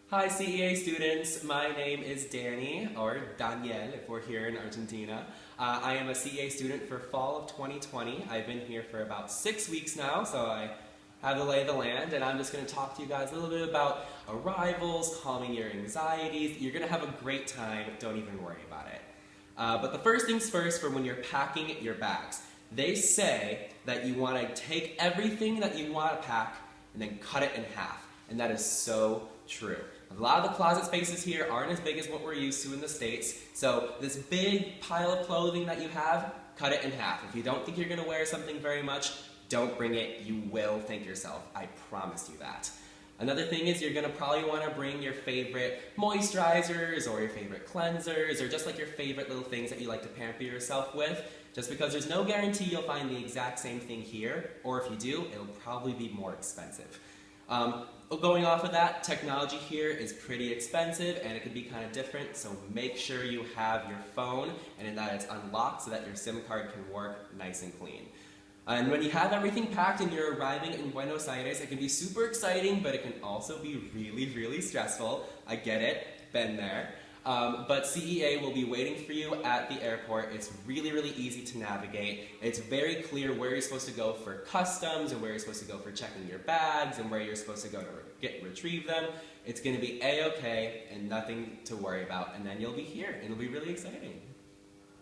Hi CEA students, my name is Danny, or Daniel if we're here in Argentina. I am a CEA student for fall of 2020. I've been here for about 6 weeks now, so I have the lay of the land, and I'm just going to talk to you guys a little bit about arrivals, calming your anxieties. You're going to have a great time, don't even worry about it. But the first things first for when you're packing your bags. They say that you want to take everything that you want to pack and then cut it in half. And that is so true. A lot of the closet spaces here aren't as big as what we're used to in the States. So this big pile of clothing that you have, cut it in half. If you don't think you're going to wear something very much, don't bring it. You will thank yourself. I promise you that. Another thing is you're going to probably want to bring your favorite moisturizers or your favorite cleansers or just like your favorite little things that you like to pamper yourself with. Just because there's no guarantee you'll find the exact same thing here, or if you do, it'll probably be more expensive. Going off of that, technology here is pretty expensive and it can be kind of different, so make sure you have your phone and that it's unlocked so that your SIM card can work nice and clean. And when you have everything packed and you're arriving in Buenos Aires, it can be super exciting, but it can also be really, really stressful. I get it, been there. But CEA will be waiting for you at the airport. It's really, really easy to navigate. It's very clear where you're supposed to go for customs and where you're supposed to go for checking your bags and where you're supposed to go to retrieve them. It's going to be A-okay and nothing to worry about. And then you'll be here. It'll be really exciting.